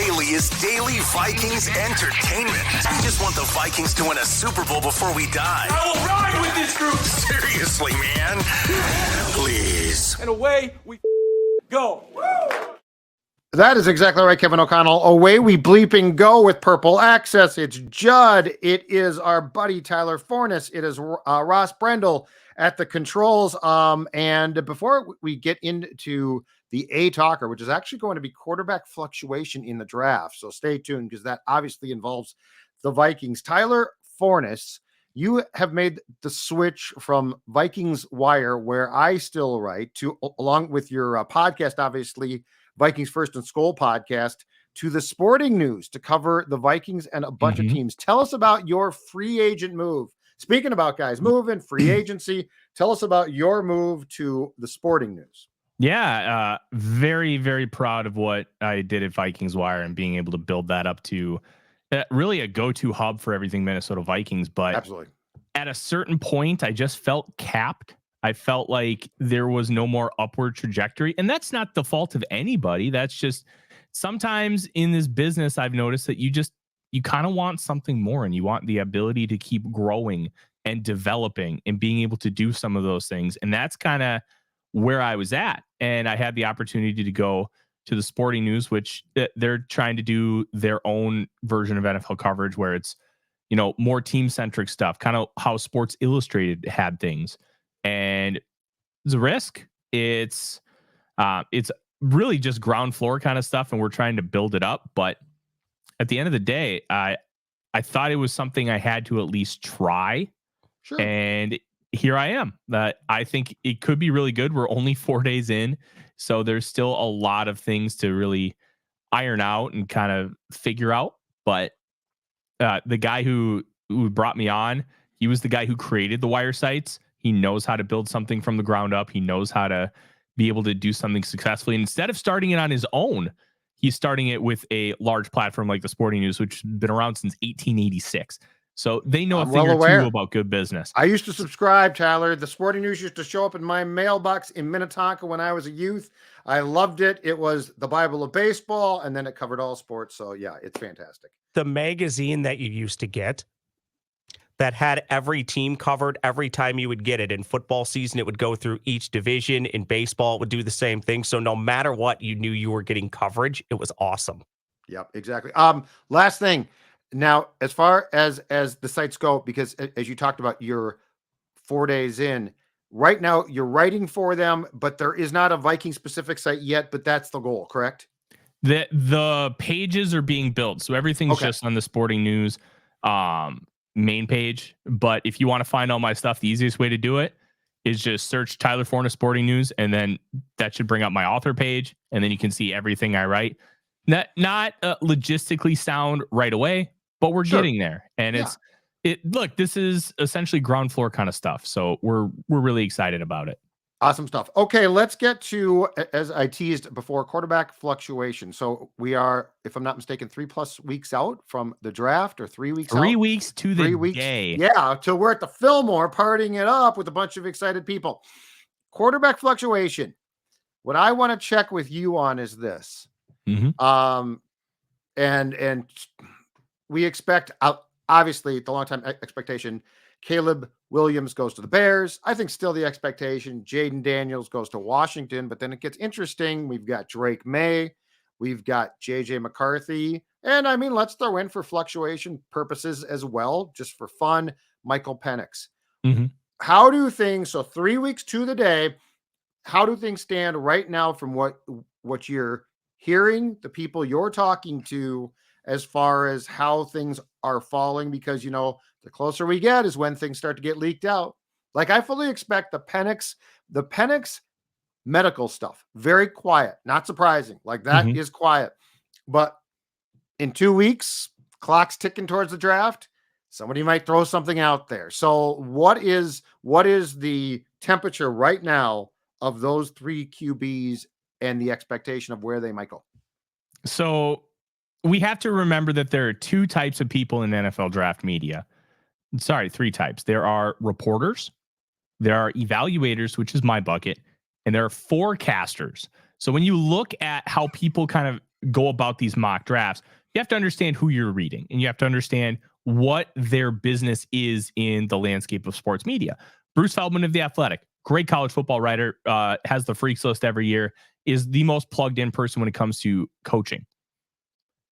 Daily is daily Vikings entertainment. We just want the Vikings to win a Super Bowl before we die. I will ride with this group. Seriously, man. Please. And away we go. That is exactly right, Kevin O'Connell. Away we bleeping go with Purple Access. It's Judd. It is our buddy Tyler Forness. It is Ross Brendel at the controls. And before we get into the A talker, which is actually going to be quarterback fluctuation in the draft, so stay tuned because that obviously involves the Vikings. Tyler Forness, you have made the switch from Vikings Wire, where I still write, to along with your podcast, obviously, Vikings First and Skol podcast, to the Sporting News to cover the Vikings and a bunch of teams. Tell us about your free agent move. Speaking about guys moving, free agency, tell us about your move to the Sporting News. Yeah, very, very proud of what I did at Vikings Wire and being able to build that up to really a go-to hub for everything Minnesota Vikings. But absolutely, at a certain point, I just felt capped. I felt like there was no more upward trajectory. And that's not the fault of anybody. That's just sometimes in this business, I've noticed that you kind of want something more, and you want the ability to keep growing and developing and being able to do some of those things. And that's kind of where I was at. And I had the opportunity to go to the Sporting News, which they're trying to do their own version of NFL coverage where it's, more team centric stuff, kind of how Sports Illustrated had things. And it's a risk. It's really just ground floor kind of stuff, and we're trying to build it up. But at the end of the day, I thought it was something I had to at least try. Sure. And here I am. I think it could be really good. We're only 4 days in, so there's still a lot of things to really iron out and kind of figure out. But the guy who brought me on, he was the guy who created the Wire sites. He knows how to build something from the ground up. He knows how to be able to do something successfully. And instead of starting it on his own, he's starting it with a large platform like the Sporting News, which has been around since 1886. So they know a thing or two about good business. I used to subscribe, Tyler. The Sporting News used to show up in my mailbox in Minnetonka when I was a youth. I loved it. It was the Bible of baseball, and then it covered all sports. So, yeah, it's fantastic. The magazine that you used to get that had every team covered every time you would get it. In football season, it would go through each division. In baseball, it would do the same thing. So no matter what, you knew you were getting coverage. It was awesome. Yep, exactly. Last thing. Now, as far as the sites go, because as you talked about, you're 4 days in. Right now, you're writing for them, but there is not a Viking specific site yet, but that's the goal, correct? The pages are being built. So everything's just on the Sporting News main page. But if you want to find all my stuff, the easiest way to do it is just search Tyler Forness Sporting News, and then that should bring up my author page, and then you can see everything I write. Not logistically sound right away, but we're getting there. And look, this is essentially ground floor kind of stuff. So we're really excited about it. Awesome stuff. Okay, let's get to, as I teased before, quarterback fluctuation. So we are, if I'm not mistaken, 3+ weeks out from the draft, or 3 weeks out? 3 weeks to the day. Yeah, till we're at the Fillmore partying it up with a bunch of excited people. Quarterback fluctuation. What I want to check with you on is this. And we expect, obviously, the long-time expectation, Caleb Williams goes to the Bears. I think still the expectation, Jaden Daniels goes to Washington, but then it gets interesting. We've got Drake Maye. We've got JJ McCarthy. And I mean, let's throw in for fluctuation purposes as well, just for fun, Michael Penix. How do things, so 3 weeks to the day, how do things stand right now from what you're hearing, the people you're talking to, as far as how things are falling? Because, the closer we get is when things start to get leaked out. Like, I fully expect the Penix medical stuff, very quiet, not surprising. Like, that is quiet. But in 2 weeks, clock's ticking towards the draft. Somebody might throw something out there. So what is the temperature right now of those 3 QBs and the expectation of where they might go? So we have to remember that there are 2 types of people in NFL draft media. Sorry, 3 types. There are reporters, there are evaluators, which is my bucket, and there are forecasters. So when you look at how people kind of go about these mock drafts, you have to understand who you're reading, and you have to understand what their business is in the landscape of sports media. Bruce Feldman of The Athletic, great college football writer, has the Freaks List every year, is the most plugged in person when it comes to coaching.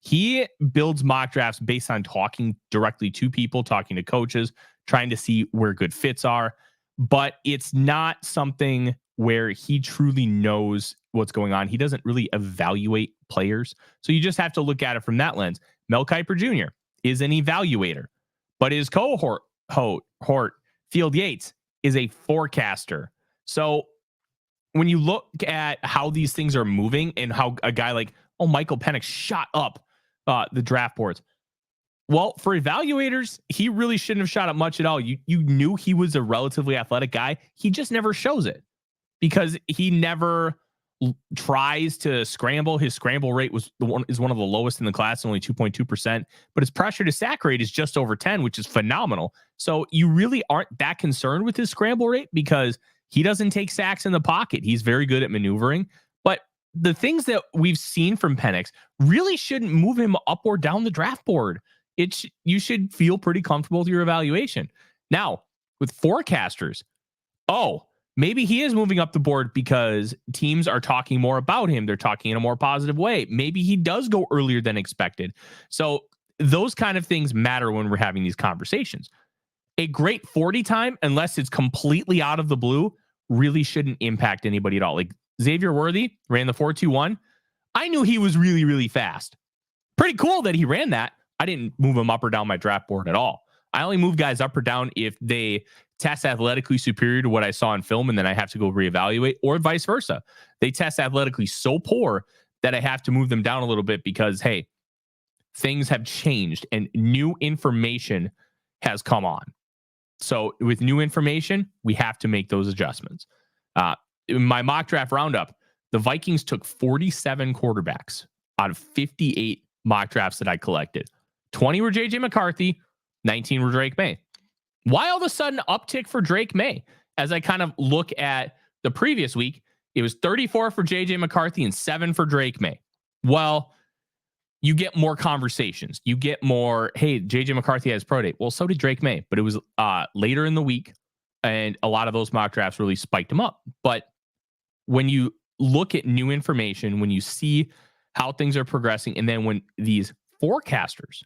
He builds mock drafts based on talking directly to people, talking to coaches, trying to see where good fits are. But it's not something where he truly knows what's going on. He doesn't really evaluate players. So you just have to look at it from that lens. Mel Kiper Jr. is an evaluator, but his cohort, Field Yates, is a forecaster. So when you look at how these things are moving and how a guy like, Michael Penix shot up the draft boards. Well, for evaluators, he really shouldn't have shot up much at all. You knew he was a relatively athletic guy. He just never shows it because he never tries to scramble. His scramble rate is one of the lowest in the class, only 2.2%. But his pressure to sack rate is just over 10, which is phenomenal. So you really aren't that concerned with his scramble rate because he doesn't take sacks in the pocket. He's very good at maneuvering. But the things that we've seen from Penix really shouldn't move him up or down the draft board. You should feel pretty comfortable with your evaluation. Now, with forecasters, maybe he is moving up the board because teams are talking more about him. They're talking in a more positive way. Maybe he does go earlier than expected. So those kind of things matter when we're having these conversations. A great 40 time, unless it's completely out of the blue, really shouldn't impact anybody at all. Like Xavier Worthy ran the 4.21. I knew he was really, really fast. Pretty cool that he ran that. I didn't move him up or down my draft board at all. I only move guys up or down if they test athletically superior to what I saw in film, and then I have to go reevaluate, or vice versa. They test athletically so poor that I have to move them down a little bit because, hey, things have changed and new information has come on. So with new information, we have to make those adjustments. In my mock draft roundup, the Vikings took 47 quarterbacks out of 58 mock drafts that I collected. 20 were JJ McCarthy, 19 were Drake Maye. Why all of a sudden uptick for Drake Maye? As I kind of look at the previous week, it was 34 for JJ McCarthy and 7 for Drake Maye. Well, you get more conversations. You get more, hey, JJ McCarthy has pro day. Well, so did Drake Maye, but it was later in the week, and a lot of those mock drafts really spiked him up. But when you look at new information, when you see how things are progressing, and then when these forecasters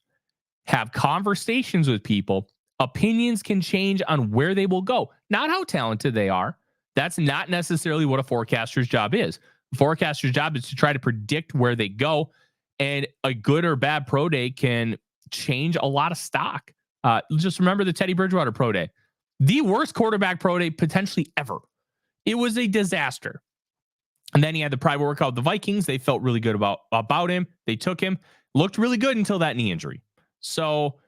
have conversations with people, opinions can change on where they will go, not how talented they are. That's not necessarily what a forecaster's job is. A forecaster's job is to try to predict where they go, and a good or bad pro day can change a lot of stock. Just remember the Teddy Bridgewater pro day, the worst quarterback pro day potentially ever. It was a disaster. And then he had the private workout with the Vikings. They felt really good about him. They took him, looked really good until that knee injury. So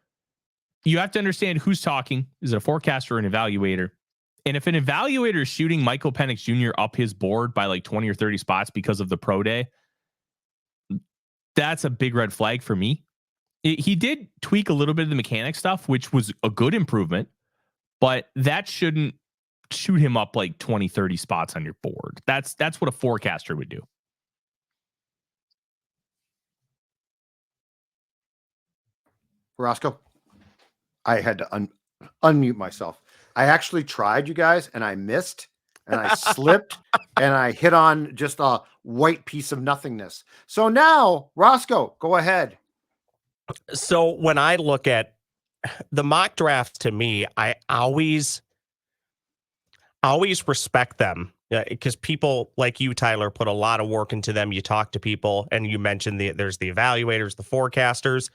you have to understand who's talking. Is it a forecaster or an evaluator? And if an evaluator is shooting Michael Penix Jr. up his board by like 20 or 30 spots because of the pro day, that's a big red flag for me. He did tweak a little bit of the mechanic stuff, which was a good improvement, but that shouldn't shoot him up like 20, 30 spots on your board. That's what a forecaster would do. Roscoe, I had to unmute myself. I actually tried, you guys, and I missed, and I slipped, and I hit on just a white piece of nothingness. So now, Roscoe, go ahead. So when I look at the mock drafts, to me, I always respect them because people like you, Tyler, put a lot of work into them. You talk to people, and you mentioned there's the evaluators, the forecasters.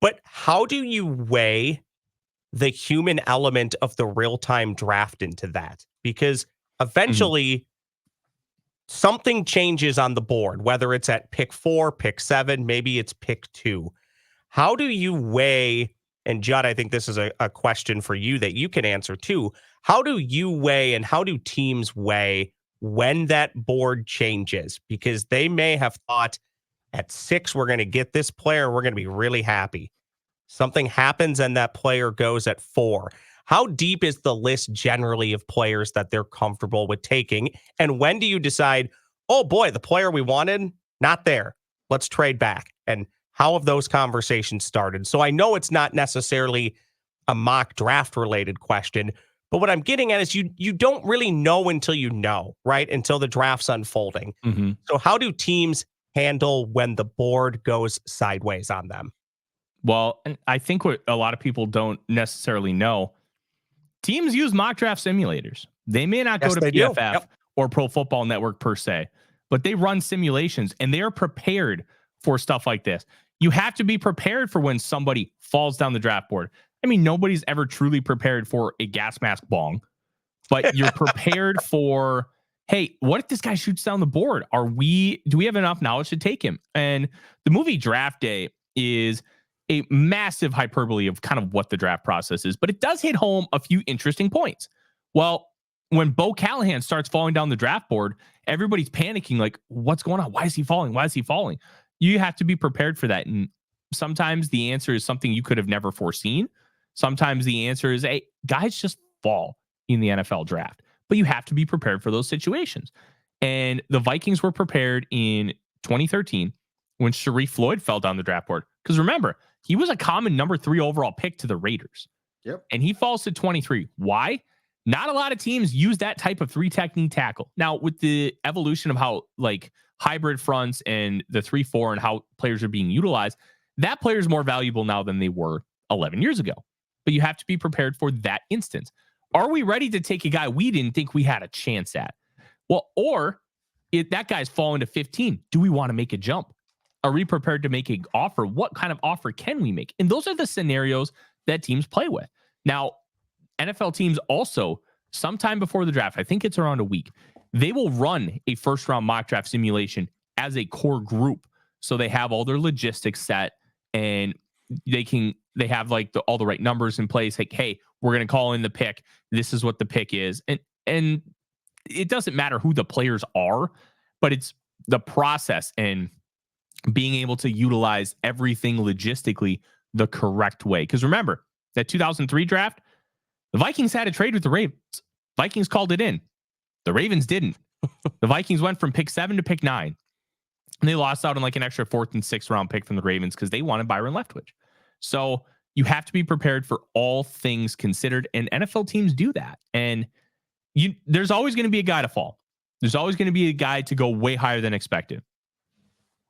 But how do you weigh the human element of the real-time draft into that? Because eventually something changes on the board, whether it's at pick 4, pick 7, maybe it's pick 2. How do you weigh, and Judd, I think this is a question for you that you can answer too. How do you weigh and how do teams weigh when that board changes? Because they may have thought at 6, we're going to get this player, we're going to be really happy. Something happens and that player goes at 4. How deep is the list generally of players that they're comfortable with taking? And when do you decide, oh boy, the player we wanted, not there? let's trade back. And how have those conversations started? So I know it's not necessarily a mock draft related question, but what I'm getting at is you don't really know until you know, right? Until the draft's unfolding. Mm-hmm. So how do teams handle when the board goes sideways on them? Well, and I think what a lot of people don't necessarily know, teams use mock draft simulators. They may not go to PFF or Pro Football Network per se, but they run simulations and they are prepared for stuff like this. You have to be prepared for when somebody falls down the draft board. I mean, nobody's ever truly prepared for a gas mask bong, but you're prepared for, hey, what if this guy shoots down the board? Do we have enough knowledge to take him? And the movie Draft Day is a massive hyperbole of kind of what the draft process is, but it does hit home a few interesting points. Well, when Bo Callahan starts falling down the draft board, everybody's panicking, like, what's going on? Why is he falling? Why is he falling? You have to be prepared for that. And sometimes the answer is something you could have never foreseen. Sometimes the answer is, hey, guys just fall in the NFL draft, but you have to be prepared for those situations. And the Vikings were prepared in 2013 when Sharif Floyd fell down the draft board. Because remember, he was a common number 3 overall pick to the Raiders. Yep. And he falls to 23. Why? Not a lot of teams use that type of 3 technique tackle. Now, with the evolution of how like hybrid fronts and the 3-4 and how players are being utilized, that player is more valuable now than they were 11 years ago. But you have to be prepared for that instance. Are we ready to take a guy we didn't think we had a chance at? Well, or if that guy's fallen to 15, do we want to make a jump? Are we prepared to make an offer? What kind of offer can we make? And those are the scenarios that teams play with. Now, NFL teams also, sometime before the draft, I think it's around a week, they will run a first round mock draft simulation as a core group. So they have all their logistics set and they have like all the right numbers in place. Like, hey, we're going to call in the pick. This is what the pick is. And it doesn't matter who the players are, but it's the process and being able to utilize everything logistically the correct way. Because remember, that 2003 draft, the Vikings had a trade with the Ravens. Vikings called it in. The Ravens didn't. The Vikings went from pick 7 to pick 9. And they lost out on like an extra 4th and 6th round pick from the Ravens because they wanted Byron Leftwich. So you have to be prepared for all things considered. And NFL teams do that. And there's always going to be a guy to fall. There's always going to be a guy to go way higher than expected.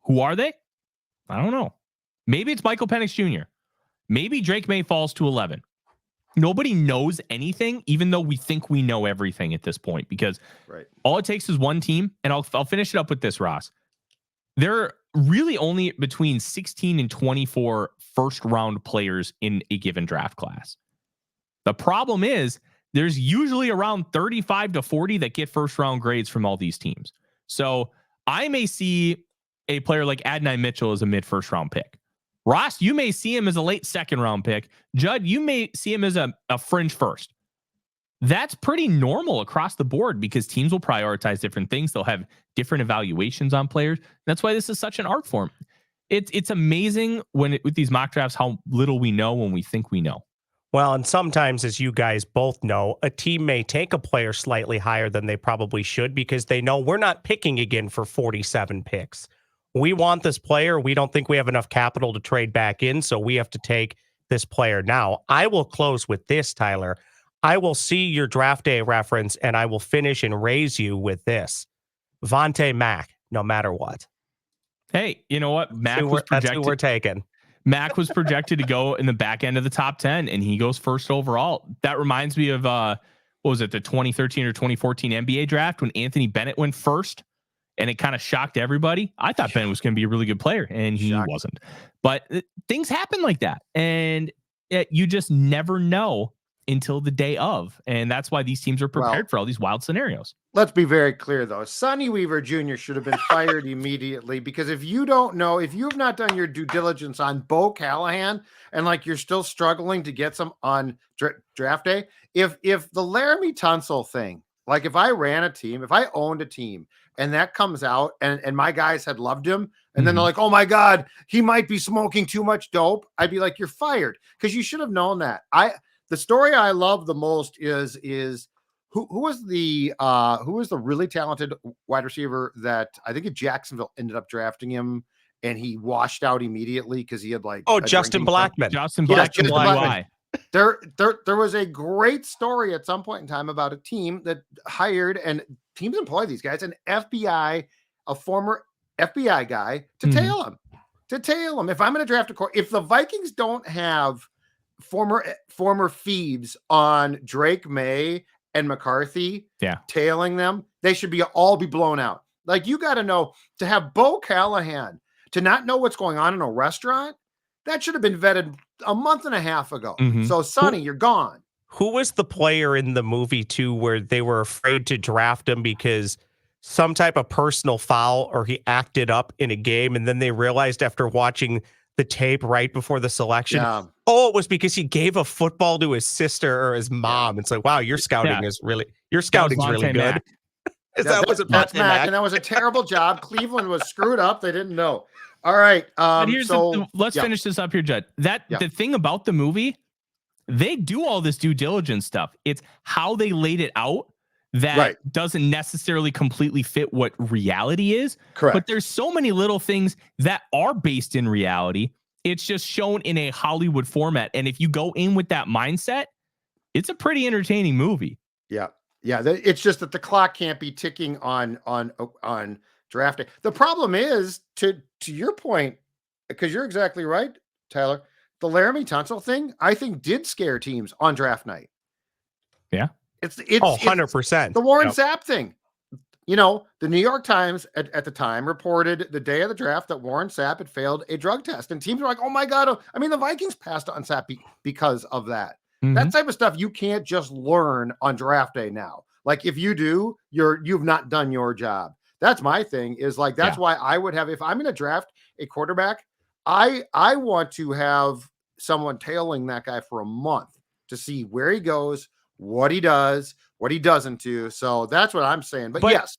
Who are they? I don't know. Maybe it's Michael Penix Jr. Maybe Drake Maye falls to 11. Nobody knows anything, even though we think we know everything at this point, because all it takes is one team. And I'll finish it up with this, Ross. There are really only between 16 and 24 first round players in a given draft class. The problem is there's usually around 35 to 40 that get first round grades from all these teams. So I may see a player like Adonai Mitchell as a mid first round pick. Ross, you may see him as a late second round pick. Judd, you may see him as a fringe first. That's pretty normal across the board because teams will prioritize different things. They'll have different evaluations on players. That's why this is such an art form. It's amazing with these mock drafts how little we know when we think we know. Well, and sometimes, as you guys both know, a team may take a player slightly higher than they probably should because they know we're not picking again for 47 picks. We want this player. We don't think we have enough capital to trade back in, so we have to take this player now. I will close with this, Tyler. I will see your draft day reference, and I will finish and raise you with this. Vontae Mack, no matter what. Hey, you know what? That's who we're taking. Mack was projected to go in the back end of the top 10, and he goes first overall. That reminds me of, what was it, the 2013 or 2014 NBA draft when Anthony Bennett went first, and it kind of shocked everybody. I thought Bennett was going to be a really good player, and he wasn't. But things happen like that, and you just never know until the day of, and that's why these teams are prepared for all these wild scenarios. Let's be very clear, though. Sonny Weaver Jr. should have been fired immediately because if you don't know, if you have not done your due diligence on Bo Callahan and like you're still struggling to get some on draft day, if the Laramie Tunsil thing, like if I ran a team, if I owned a team and that comes out and my guys had loved him and then they're like, oh my God, he might be smoking too much dope, I'd be like, you're fired because you should have known that. The story I love the most is who was the really talented wide receiver that I think Jacksonville ended up drafting him and he washed out immediately because he had like Justin Blackman. Justin Yeah, Blackman. Justin Blackman. Why? There was a great story at some point in time about a team that hired, and teams employ these guys, an FBI, a former FBI guy to tail him. If I'm going to draft a core, if the Vikings don't have former Phoebes on Drake, Maye, and McCarthy, tailing them, they should all be blown out. Like, you got to know, to have Bo Callahan to not know what's going on in a restaurant, that should have been vetted a month and a half ago. So, Sonny, you're gone. Who was the player in the movie too, where they were afraid to draft him because some type of personal foul or he acted up in a game, and then they realized after watching the tape right before the selection, it was because he gave a football to his sister or his mom. It's like, wow, your scouting is really good. Mack. That's Mack, and that was a terrible job. Cleveland was screwed up. They didn't know. All right. But here's let's finish this up here, Judd. The thing about the movie, they do all this due diligence stuff. It's how they laid it out that doesn't necessarily completely fit what reality is. Correct. But there's so many little things that are based in reality. It's just shown in a Hollywood format. And if you go in with that mindset, it's a pretty entertaining movie. Yeah. Yeah. It's just that the clock can't be ticking on drafting. The problem is, to your point, because you're exactly right, Tyler, the Laramie Tunsil thing, I think, did scare teams on draft night. Yeah. It's 100%. The Warren Sapp thing. You know, the New York Times at the time reported the day of the draft that Warren Sapp had failed a drug test, and teams were like, oh my God. I mean, the Vikings passed on Sapp because of that. That type of stuff you can't just learn on draft day now. Like, if you do, you've not done your job. That's my thing, is like, that's why I would have, if I'm going to draft a quarterback, I want to have someone tailing that guy for a month to see where he goes, what he does, what he doesn't do. So that's what I'm saying. But yes.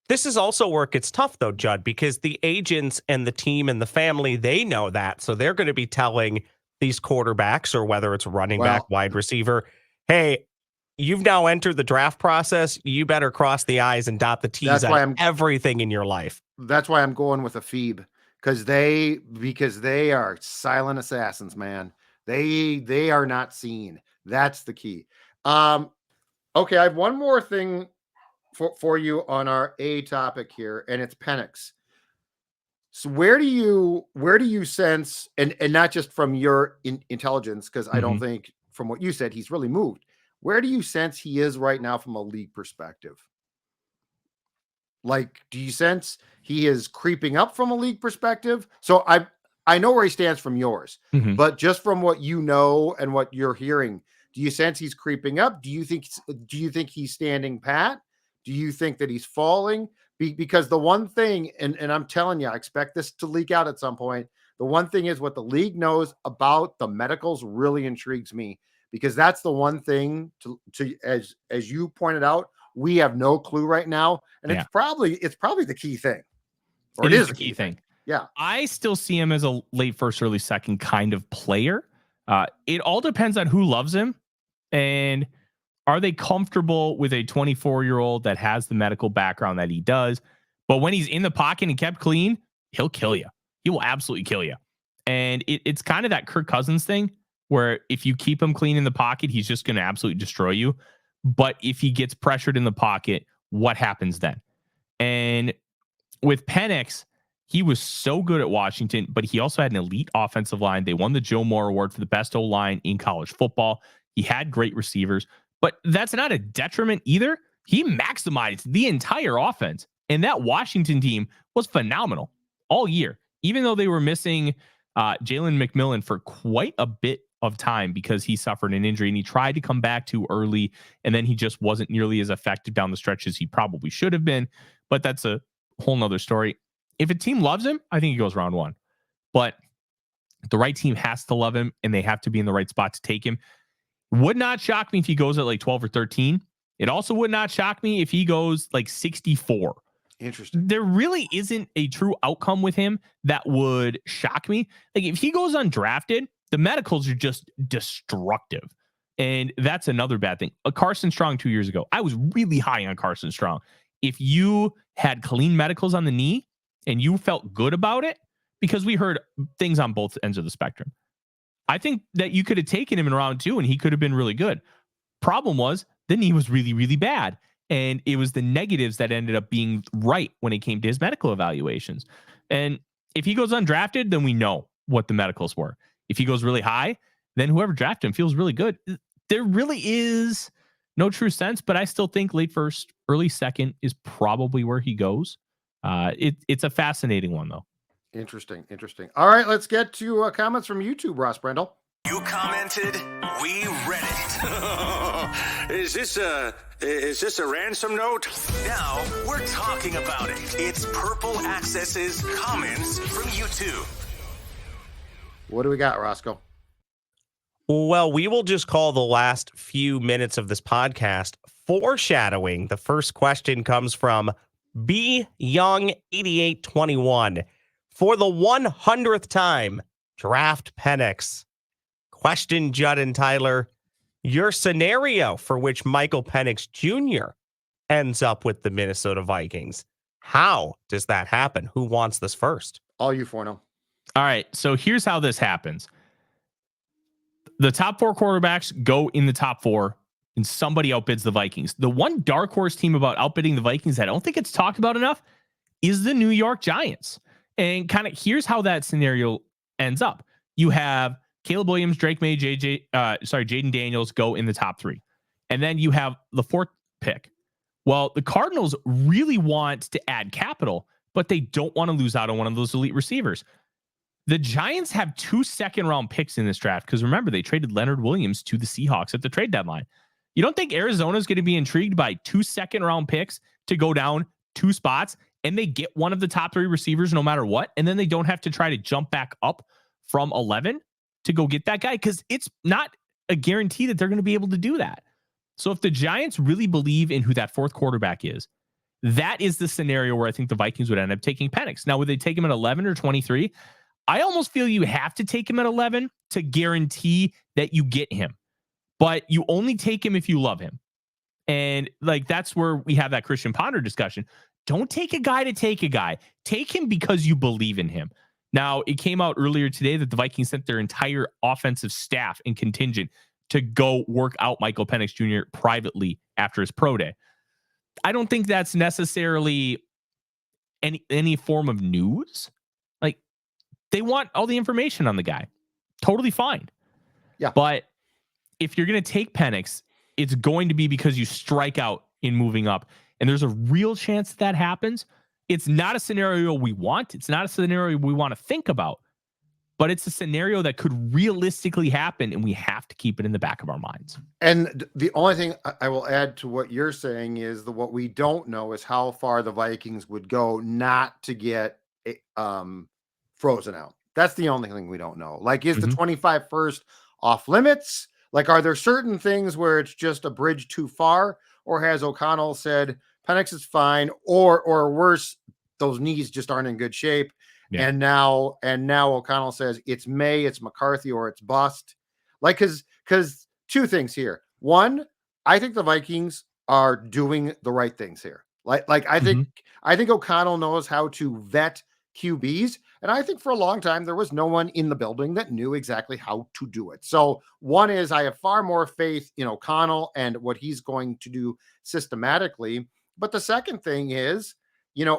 This is also where it gets tough, though, Judd, because the agents and the team and the family, they know that. So they're going to be telling these quarterbacks, or whether it's running back, wide receiver, hey, you've now entered the draft process. You better cross the I's and dot the T's on everything in your life. That's why I'm going with a Phoebe, because they are silent assassins, man. They are not seen. That's the key. Okay, I have one more thing for you on our A topic here, and it's Penix. So where do you sense, and not just from your intelligence, because I don't think from what you said he's really moved. Where do you sense he is right now from a league perspective? Like, do you sense he is creeping up from a league perspective? So I know where he stands from yours, but just from what you know and what you're hearing, do you sense he's creeping up? Do you think he's standing pat? Do you think that he's falling? Because the one thing, and I'm telling you, I expect this to leak out at some point. The one thing is, what the league knows about the medicals really intrigues me, because that's the one thing to as you pointed out, we have no clue right now. And it's probably the key thing. Or it is the key thing. Yeah. I still see him as a late first, early second kind of player. It all depends on who loves him, and are they comfortable with a 24-year-old that has the medical background that he does? But when he's in the pocket and kept clean, he'll kill you. He will absolutely kill you. And it's kind of that Kirk Cousins thing, where if you keep him clean in the pocket, he's just going to absolutely destroy you. But if he gets pressured in the pocket, what happens then? And with Penix, he was so good at Washington, but he also had an elite offensive line. They won the Joe Moore Award for the best O-line in college football. He had great receivers, but that's not a detriment either. He maximized the entire offense, and that Washington team was phenomenal all year, even though they were missing Jalen McMillan for quite a bit of time because he suffered an injury and he tried to come back too early, and then he just wasn't nearly as effective down the stretch as he probably should have been. But that's a whole nother story. If a team loves him, I think he goes round one. But the right team has to love him, and they have to be in the right spot to take him. Would not shock me if he goes at like 12 or 13. It also would not shock me if he goes like 64. Interesting. There really isn't a true outcome with him that would shock me. Like, if he goes undrafted, the medicals are just destructive. And that's another bad thing. Carson Strong 2 years ago, I was really high on Carson Strong. If you had clean medicals on the knee and you felt good about it, because we heard things on both ends of the spectrum. I think that you could have taken him in round 2 and he could have been really good. Problem was, the knee was really, really bad. And it was the negatives that ended up being right when it came to his medical evaluations. And if he goes undrafted, then we know what the medicals were. If he goes really high, then whoever drafted him feels really good. There really is no true sense, but I still think late first, early second is probably where he goes. It's a fascinating one, though. Interesting. All right, let's get to comments from YouTube, Ross Brendel. You commented, we read it. Is this a ransom note? Now we're talking about it. It's Purple Access's comments from YouTube. What do we got, Roscoe? Well, we will just call the last few minutes of this podcast foreshadowing. The first question comes from B Young 8821. For the 100th time, draft Penix. Question, Judd and Tyler, your scenario for which Michael Penix Jr. ends up with the Minnesota Vikings. How does that happen? Who wants this first? All you, Forno. All right, so here's how this happens. The top 4 quarterbacks go in the top 4, and somebody outbids the Vikings. The one dark horse team about outbidding the Vikings that I don't think it's talked about enough is the New York Giants. And kind of here's how that scenario ends up. You have Caleb Williams, Drake Maye, Jaden Daniels go in the top 3. And then you have the 4th pick. Well, the Cardinals really want to add capital, but they don't want to lose out on one of those elite receivers. The Giants have 2 second-round picks in this draft because remember, they traded Leonard Williams to the Seahawks at the trade deadline. You don't think Arizona is going to be intrigued by 2 second-round picks to go down 2 spots and they get one of the top 3 receivers no matter what, and then they don't have to try to jump back up from 11 to go get that guy? Because it's not a guarantee that they're going to be able to do that. So if the Giants really believe in who that 4th quarterback is, that is the scenario where I think the Vikings would end up taking Penix. Now, would they take him at 11 or 23? I almost feel you have to take him at 11 to guarantee that you get him. But you only take him if you love him. And like that's where we have that Christian Ponder discussion. Don't take a guy to take a guy. Take him because you believe in him. Now, it came out earlier today that the Vikings sent their entire offensive staff and contingent to go work out Michael Penix Jr. privately after his pro day. I don't think that's necessarily any form of news. Like, they want all the information on the guy. Totally fine. Yeah. But if you're going to take Penix, it's going to be because you strike out in moving up. And there's a real chance that happens. It's not a scenario we want. It's not a scenario we want to think about. But it's a scenario that could realistically happen, and we have to keep it in the back of our minds. And the only thing I will add to what you're saying is what we don't know is how far the Vikings would go not to get frozen out. That's the only thing we don't know. Like, is the 25 first off limits? Like, are there certain things where it's just a bridge too far? Or has O'Connell said Penix is fine, or worse, those knees just aren't in good shape? Yeah. And now O'Connell says it's Maye, it's McCarthy, or it's bust. Like, because 2 things here. One, I think the Vikings are doing the right things here. Like I think O'Connell knows how to vet QBs, and I think for a long time there was no one in the building that knew exactly how to do it. So one is I have far more faith in O'Connell and what he's going to do systematically. But the second thing is,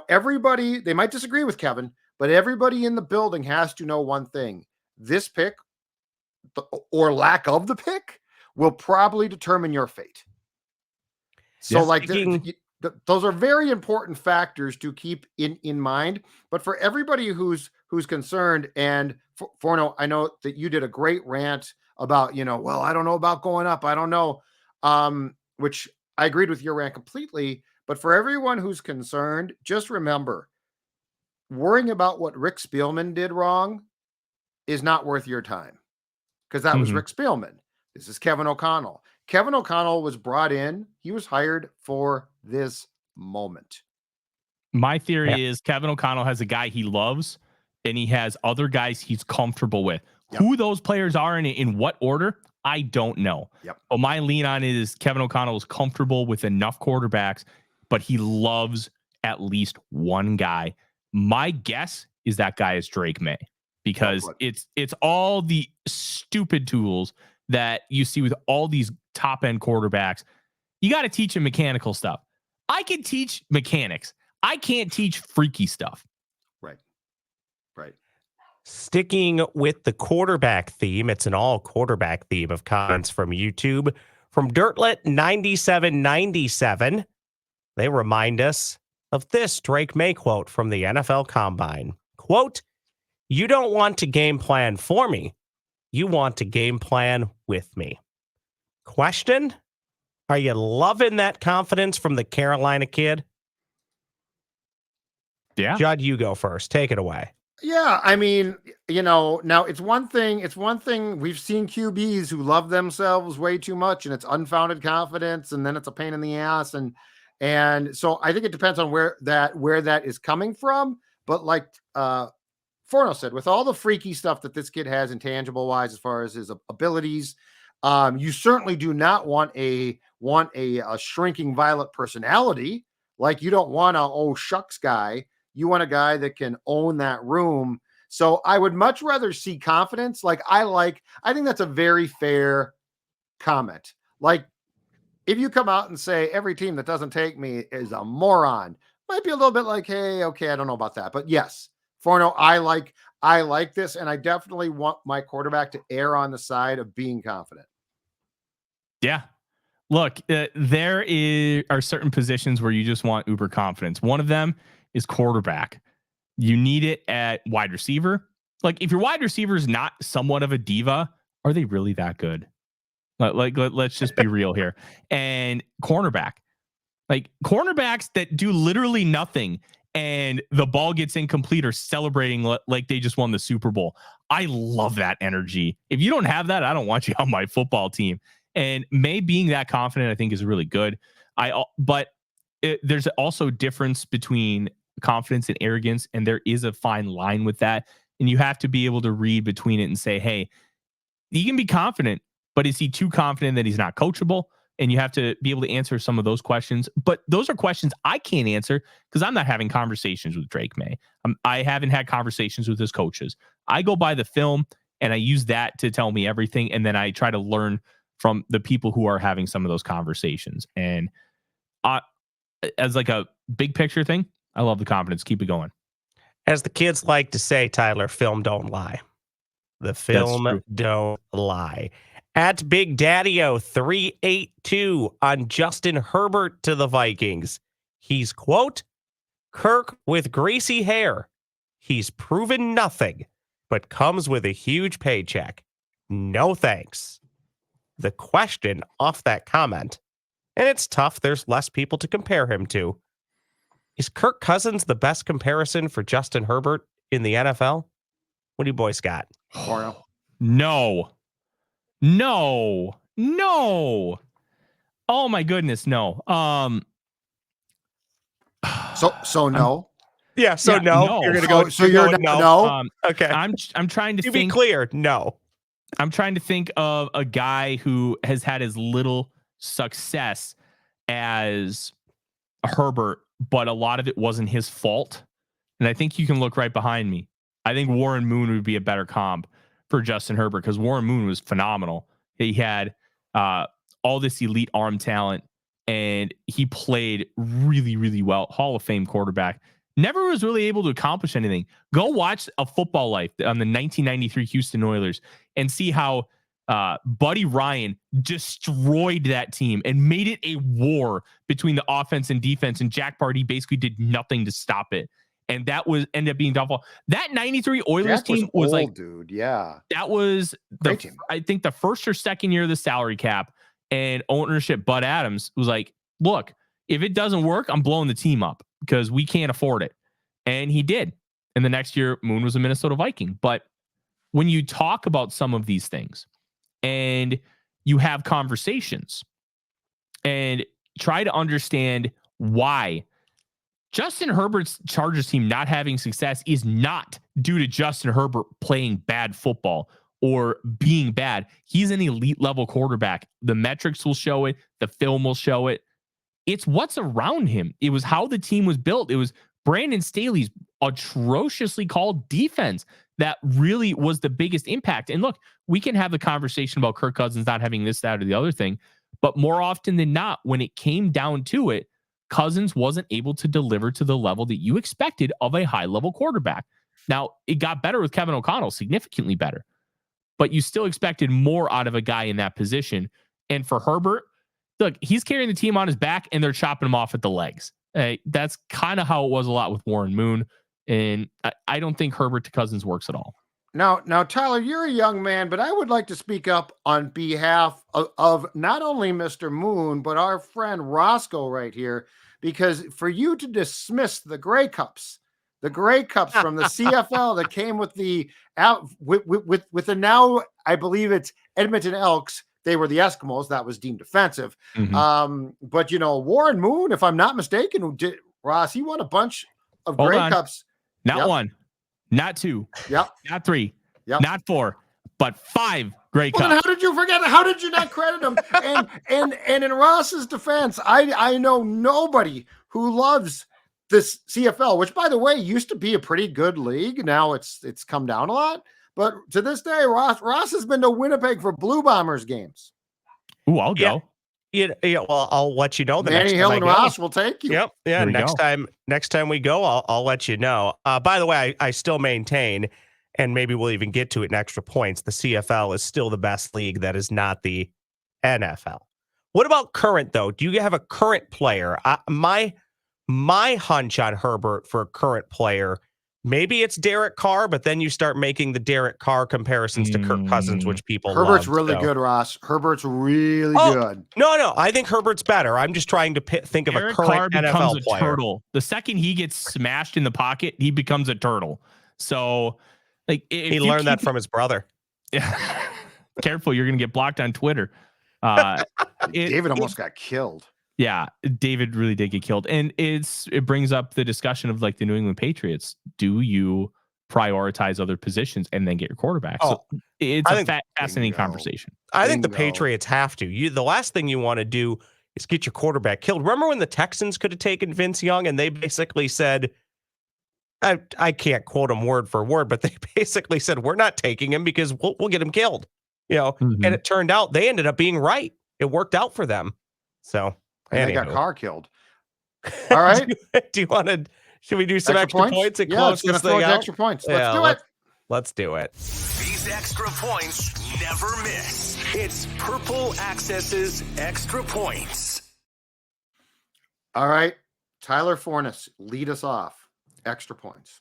everybody, they might disagree with Kevin, but everybody in the building has to know one thing. This pick or lack of the pick will probably determine your fate. So those are very important factors to keep in mind. But for everybody who's concerned, and Forno, I know that you did a great rant about, well, I don't know about going up. I don't know, which I agreed with your rant completely. But for everyone who's concerned, just remember, worrying about what Rick Spielman did wrong is not worth your time, because that was Rick Spielman. This is Kevin O'Connell. Kevin O'Connell was brought in. He was hired for this moment. My theory is Kevin O'Connell has a guy he loves, and he has other guys he's comfortable with. Yep. Who those players are in what order, I don't know. Yep. But my lean on it is Kevin O'Connell is comfortable with enough quarterbacks, but he loves at least one guy. My guess is that guy is Drake Maye, because it's all the stupid tools that you see with all these top end quarterbacks. You got to teach him mechanical stuff. I can teach mechanics. I can't teach freaky stuff. Right. Sticking with the quarterback theme, it's an all quarterback theme of comments from YouTube. From Dirtlet9797, they remind us of this Drake Maye quote from the NFL Combine. Quote, "You don't want to game plan for me. You want to game plan with me." Question, are you loving that confidence from the Carolina kid? Yeah. Judd, you go first. Take it away. Yeah, I mean, now it's one thing we've seen QBs who love themselves way too much, and it's unfounded confidence, and then it's a pain in the ass. And so I think it depends on where that is coming from. But like Forness said, with all the freaky stuff that this kid has intangible wise, as far as his abilities, you certainly do not want a shrinking violet personality. Like, you don't want a oh shucks guy. You want a guy that can own that room. So I would much rather see confidence. I think that's a very fair comment. Like, if you come out and say every team that doesn't take me is a moron, might be a little bit like, hey, okay, I don't know about that. But yes, Forno, I like this, and I definitely want my quarterback to err on the side of being confident. Yeah. Look, there are certain positions where you just want uber confidence. One of them is quarterback. You need it at wide receiver. Like, if your wide receiver is not somewhat of a diva, are they really that good? Let's just be real here. And cornerback, like cornerbacks that do literally nothing and the ball gets incomplete or celebrating like they just won the Super Bowl. I love that energy. If you don't have that, I don't want you on my football team. And Maye being that confident, I think, is really good. There's also difference between confidence and arrogance, and there is a fine line with that. And you have to be able to read between it and say, hey, he can be confident, but is he too confident that he's not coachable? And you have to be able to answer some of those questions. But those are questions I can't answer because I'm not having conversations with Drake Maye. I haven't had conversations with his coaches. I go by the film and I use that to tell me everything. And then I try to learn from the people who are having some of those conversations. And as like a big picture thing, I love the confidence. Keep it going. As the kids like to say, Tyler, film don't lie. The film don't lie. At Big Daddy-O 382 on Justin Herbert to the Vikings. He's, quote, Kirk with greasy hair. He's proven nothing, but comes with a huge paycheck. No thanks. The question off that comment, and it's tough, there's less people to compare him to. Is Kirk Cousins the best comparison for Justin Herbert in the NFL? What do you boys got? No. Oh my goodness, no. So no. No. You're gonna go. So you're no. Okay. I'm trying to think. Be clear. No. I'm trying to think of a guy who has had as little success as Herbert, but a lot of it wasn't his fault. And I think you can look right behind me. I think Warren Moon would be a better comp for Justin Herbert because Warren Moon was phenomenal. He had all this elite arm talent, and he played really, really well. Hall of Fame quarterback. Never was really able to accomplish anything. Go watch A Football Life on the 1993 Houston Oilers and see how Buddy Ryan destroyed that team and made it a war between the offense and defense, and Jack Pardee basically did nothing to stop it. And that was ended up being downfall. That 93 Oilers team was old, like, dude. Yeah. That was I think the first or second year of the salary cap, and ownership Bud Adams was like, look, if it doesn't work, I'm blowing the team up because we can't afford it. And he did. And the next year, Moon was a Minnesota Viking. But when you talk about some of these things and you have conversations and try to understand why Justin Herbert's Chargers team not having success is not due to Justin Herbert playing bad football or being bad. He's an elite level quarterback. The metrics will show it. The film will show it. It's what's around him. It was how the team was built. It was Brandon Staley's atrociously called defense that really was the biggest impact. And look, we can have the conversation about Kirk Cousins not having this, that, or the other thing, but more often than not, when it came down to it, Cousins wasn't able to deliver to the level that you expected of a high-level quarterback. Now, it got better with Kevin O'Connell, significantly better, but you still expected more out of a guy in that position. And for Herbert, look, he's carrying the team on his back and they're chopping him off at the legs. That's kind of how it was a lot with Warren Moon. And I don't think Herbert to Cousins works at all. Now, Tyler, you're a young man, but I would like to speak up on behalf of not only Mr. Moon, but our friend Roscoe right here, because for you to dismiss the Grey Cups from the CFL that came with the with the now, I believe it's Edmonton Elks. They were the Eskimos. That was deemed offensive. Mm-hmm. But Warren Moon, if I'm not mistaken, Ross, he won a bunch of Grey Cups. Not one, not two, not three, not four, but 5 Grey Cups. How did you forget? How did you not credit him? and in Ross's defense, I know nobody who loves this CFL, which, by the way, used to be a pretty good league. Now it's come down a lot. But to this day, Ross has been to Winnipeg for Blue Bombers games. Ooh, I'll go. Yeah, well, I'll let you know. Manny Hill and Ross will take you. Yep. Yeah. Next time we go, I'll let you know. By the way, I still maintain, and maybe we'll even get to it in extra points, the CFL is still the best league that is not the NFL. What about current, though? Do you have a current player? My hunch on Herbert for a current player, maybe it's Derek Carr, but then you start making the Derek Carr comparisons to Kirk Cousins, which people Herbert's love, really good, Ross. Herbert's really good. No, I think Herbert's better. I'm just trying to think of Derek a current Carr becomes NFL a player. turtle. The second he gets smashed in the pocket, he becomes a turtle. So, like, he learned that from his brother. Yeah, careful, you're going to get blocked on Twitter. David almost got killed. Yeah, David really did get killed. And it brings up the discussion of like the New England Patriots. Do you prioritize other positions and then get your quarterback? So it's fascinating conversation. I think the Patriots have to. The last thing you want to do is get your quarterback killed. Remember when the Texans could have taken Vince Young and they basically said, I can't quote them word for word, but they basically said, we're not taking him because we'll get him killed. And it turned out they ended up being right. It worked out for them. So. And they got Carr killed. All right. Should we do some extra points and close this thing out? Extra points. Let's do it. Let's do it. These extra points never miss. It's Purple Access's Extra Points. All right. Tyler Forness, lead us off. Extra points.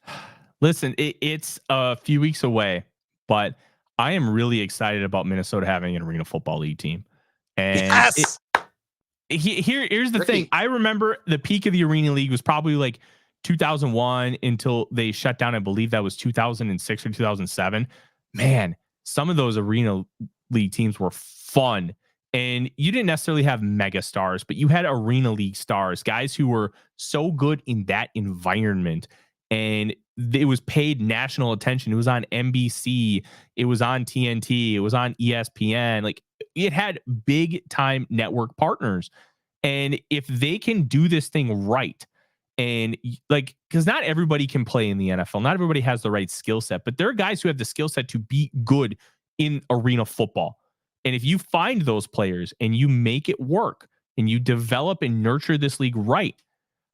Listen, it's a few weeks away, but I am really excited about Minnesota having an Arena Football League team. And yes! Here's the thing. I remember the peak of the Arena League was probably like 2001 until they shut down. I believe that was 2006 or 2007. Man, some of those Arena League teams were fun. And you didn't necessarily have mega stars, but you had Arena League stars, guys who were so good in that environment. And it was paid national attention. It was on NBC. It was on TNT. It was on ESPN. Like, it had big time network partners. And if they can do this thing right, and like, because not everybody can play in the NFL, not everybody has the right skill set, but there are guys who have the skill set to be good in arena football. And if you find those players and you make it work and you develop and nurture this league right,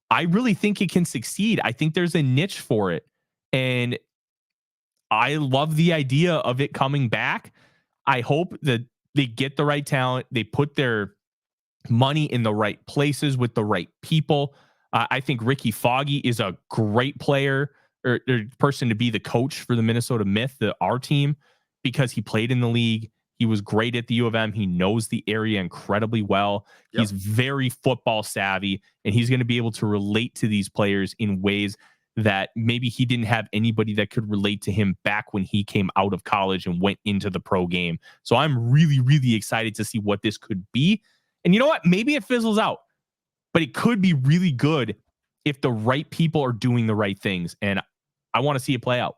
I really think it can succeed. I think there's a niche for it. And I love the idea of it coming back. I hope that they get the right talent. They put their money in the right places with the right people. I think Ricky Foggy is a great player or person to be the coach for the Minnesota Myth, our team, because he played in the league. He was great at the U of M. He knows the area incredibly well. Yep. He's very football savvy, and he's going to be able to relate to these players in ways that maybe he didn't have anybody that could relate to him back when he came out of college and went into the pro game. So I'm really, really excited to see what this could be. And you know what? Maybe it fizzles out, but it could be really good if the right people are doing the right things. And I want to see it play out.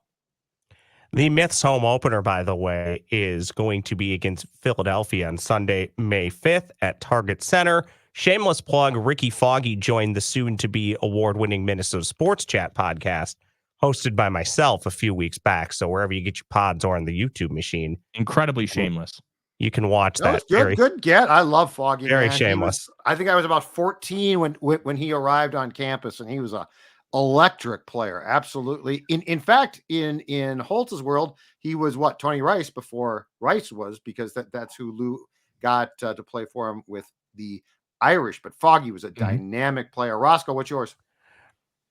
The Myth's home opener, by the way, is going to be against Philadelphia on Sunday, May 5th at Target Center. Shameless plug, Ricky Foggy joined the soon-to-be award-winning Minnesota Sports Chat podcast hosted by myself a few weeks back. So wherever you get your pods or on the YouTube machine, Incredibly shameless. you can watch That was that. good. Very, Good get. I love Foggy. very Man. shameless. I think I was about 14 when he arrived on campus, and he was a electric player. Absolutely. In fact, in Holtz's world, he was what, Tony Rice before Rice was, because that's who Lou got to play for him with the Irish. But Foggy was a dynamic player. Roscoe, what's yours?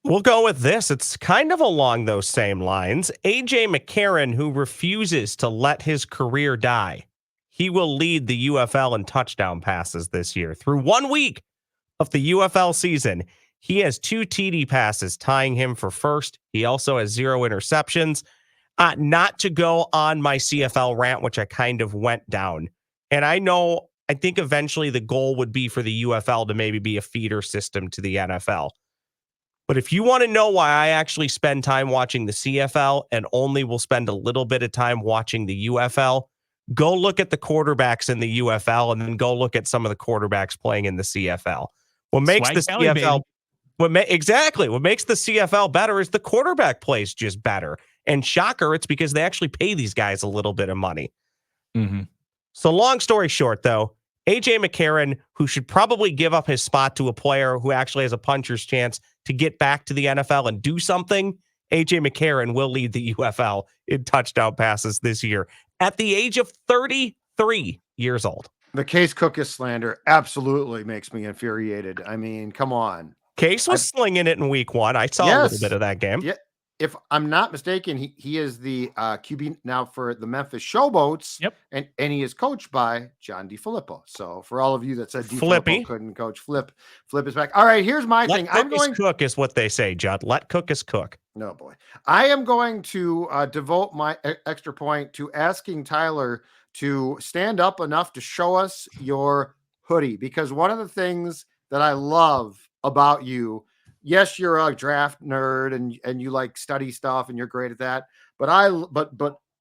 We'll go with this. It's kind of along those same lines. A.J. McCarron, who refuses to let his career die. He will lead the UFL in touchdown passes this year. Through 1 week of the UFL season, he has 2 TD passes, tying him for first. He also has 0 interceptions. Not to go on my CFL rant, which I kind of went down. And I think eventually the goal would be for the UFL to maybe be a feeder system to the NFL. But if you want to know why I actually spend time watching the CFL and only will spend a little bit of time watching the UFL, go look at the quarterbacks in the UFL and then go look at some of the quarterbacks playing in the CFL. What makes Swag the Kelly, CFL baby. exactly what makes the CFL better is the quarterback plays just better. And shocker, it's because they actually pay these guys a little bit of money. Mm-hmm. So long story short, though, A.J. McCarron, who should probably give up his spot to a player who actually has a puncher's chance to get back to the NFL and do something, A.J. McCarron will lead the UFL in touchdown passes this year at the age of 33 years old. The Case Cookus slander absolutely makes me infuriated. I mean, come on. Case was slinging it in week 1. I saw a little bit of that game. Yeah. If I'm not mistaken, he is the QB now for the Memphis Showboats. Yep. And he is coached by John DeFilippo. So for all of you that said Flippy DeFilippo couldn't coach, Flip is back. All right, here's my thing. I'm going cook is what they say, Judd. Let Cookus cook. No, boy. I am going to devote my extra point to asking Tyler to stand up enough to show us your hoodie, because one of the things that I love about you, yes, you're a draft nerd and you like study stuff and you're great at that. But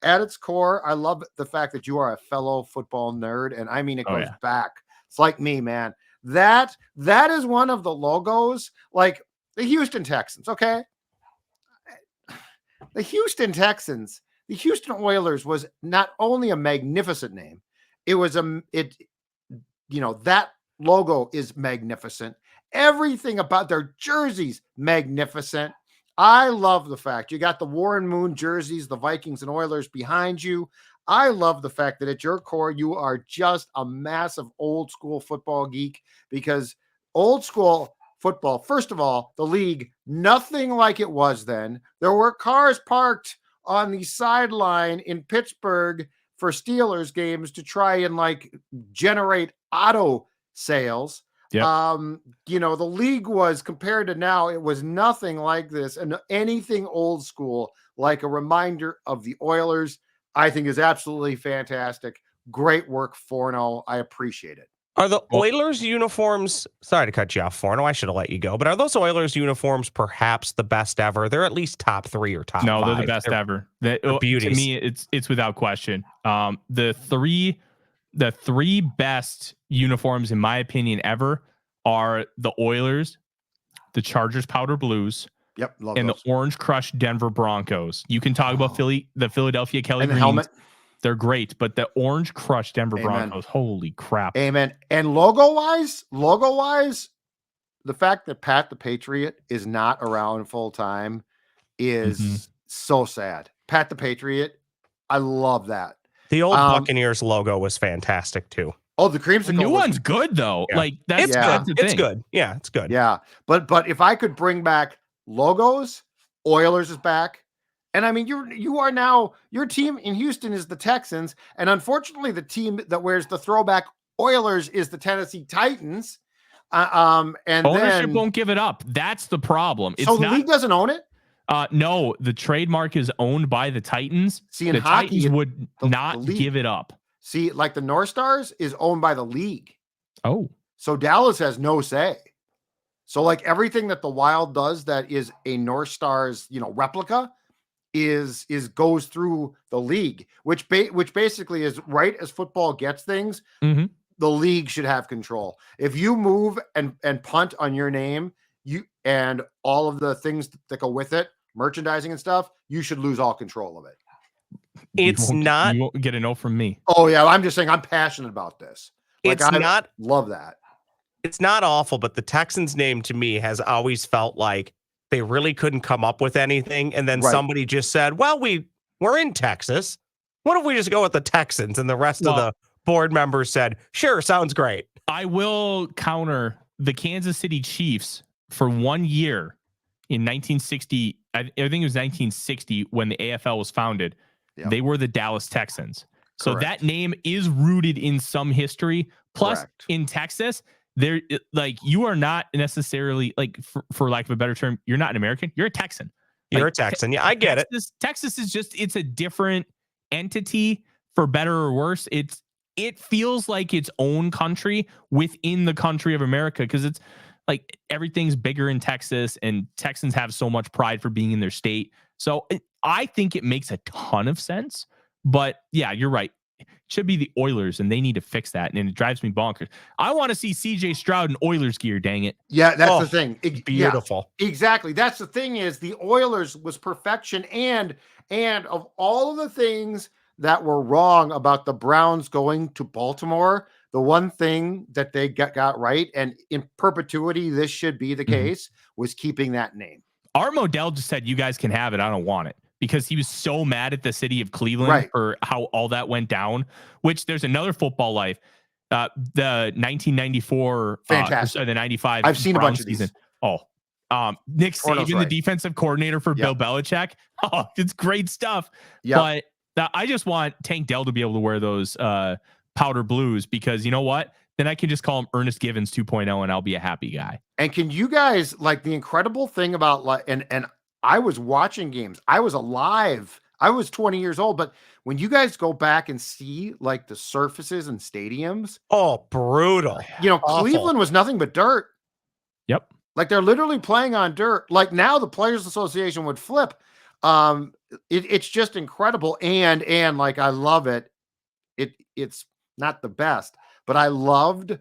at its core, I love the fact that you are a fellow football nerd. And I mean, it goes back. It's like me, man. That is one of the logos, like the Houston Texans. Okay. The Houston Texans, the Houston Oilers was not only a magnificent name, it was that logo is magnificent. Everything about their jerseys, magnificent. I love the fact you got the Warren Moon jerseys, the Vikings and Oilers behind you. I love the fact that at your core, you are just a massive old school football geek, because old school football, first of all, the league, nothing like it was then. There were cars parked on the sideline in Pittsburgh for Steelers games to try and generate auto sales. Yep. The league was, compared to now, it was nothing like this, and anything old school, like a reminder of the Oilers, I think is absolutely fantastic. Great work, Forno. I appreciate it. Are the Oilers uniforms, sorry to cut you off, Forno, I should have let you go, but are those Oilers uniforms perhaps the best ever? They're at least top 3 or top 5. No, they're the best ever. Beauties. To me, it's without question. The three best uniforms, in my opinion, ever are the Oilers, the Chargers powder blues, love and those. the orange crush Denver Broncos. You can talk about the Philadelphia Kelly and the Greens. helmet. They're great, but the orange crush Denver Broncos, holy crap. Amen. And logo-wise, the fact that Pat the Patriot is not around full-time is so sad. Pat the Patriot, I love that. The old Buccaneers logo was fantastic too. Oh, the creamsicle. The new one's good though. Yeah. That's good. the It's thing. good. Yeah, it's good. Yeah. But if I could bring back logos, Oilers is back. And I mean, you are now, your team in Houston is the Texans. And unfortunately, the team that wears the throwback Oilers is the Tennessee Titans. And ownership won't give it up. That's the problem. So the league doesn't own it? No, the trademark is owned by the Titans. See, in the hockey, Titans would not league, give it up. See, like the North Stars is owned by the league. Oh. So Dallas has no say. So like everything that the Wild does that is a North Stars, replica is goes through the league, which basically is right as football gets things. Mm-hmm. The league should have control. If you move and punt on your name, you and all of the things that go with it, merchandising and stuff, you should lose all control of it. It's not. You won't get a no from me. Oh yeah, I'm just saying I'm passionate about this. Like, It's not. Love that. It's not awful, but the Texans name to me has always felt like they really couldn't come up with anything, and then somebody just said, "Well, we're in Texas. What if we just go with the Texans?" And the rest of the board members said, "Sure, sounds great." I will counter the Kansas City Chiefs for 1 year in 1960. I think it was 1960 when the AFL was founded. Yep. They were the Dallas Texans. So that name is rooted in some history. Plus, in Texas, there, like, you are not necessarily, like, for lack of a better term, you're not an American. You're a Texan. You're a Texan. Yeah, I get it. Texas is just, it's a different entity, for better or worse. It feels like its own country within the country of America, because it's like everything's bigger in Texas, and Texans have so much pride for being in their state. So I think it makes a ton of sense. But yeah, you're right. It should be the Oilers, and they need to fix that. And it drives me bonkers. I want to see CJ Stroud in Oilers gear, dang it. Yeah, that's the thing. Beautiful. Yeah, exactly. That's the thing, is the Oilers was perfection. And of all of the things that were wrong about the Browns going to Baltimore, the one thing that they got right, and in perpetuity this should be the case, was keeping that name. Our Modell just said, "You guys can have it. I don't want it." Because he was so mad at the city of Cleveland for how all that went down, which there's another football life. The 1994, fantastic. The 95. I've seen Browns a bunch of these. season. Nick Saban, the defensive coordinator for Bill Belichick. Oh, it's great stuff. But I just want Tank Dell to be able to wear those powder blues, because you know what? Then I can just call him Ernest Givens 2.0 and I'll be a happy guy. And can you guys, like, the incredible thing about, like, and I was watching games. I was alive. I was 20 years old. But when you guys go back and see, like, the surfaces and stadiums. Oh, brutal. You know, awful. Cleveland was nothing but dirt. Yep. Like, they're literally playing on dirt. Like, now the Players Association would flip. It's just incredible. And like, I love it. It's not the best, but I loved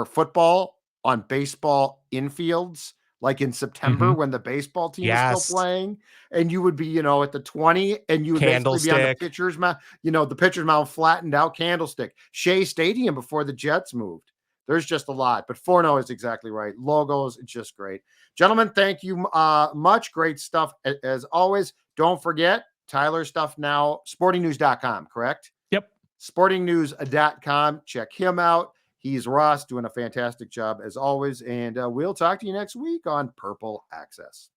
football on baseball infields. Like in September when the baseball team is still playing, and you would be, you know, at the 20, and you would basically be on the pitcher's mound, the pitcher's mound flattened out candlestick. Shea Stadium before the Jets moved. There's just a lot, but Forno is exactly right. Logos, it's just great. Gentlemen, thank you much. Great stuff as always. Don't forget Tyler's stuff now, sportingnews.com, correct? Yep. Sportingnews.com. Check him out. He's Ross, doing a fantastic job as always. And we'll talk to you next week on Purple Access.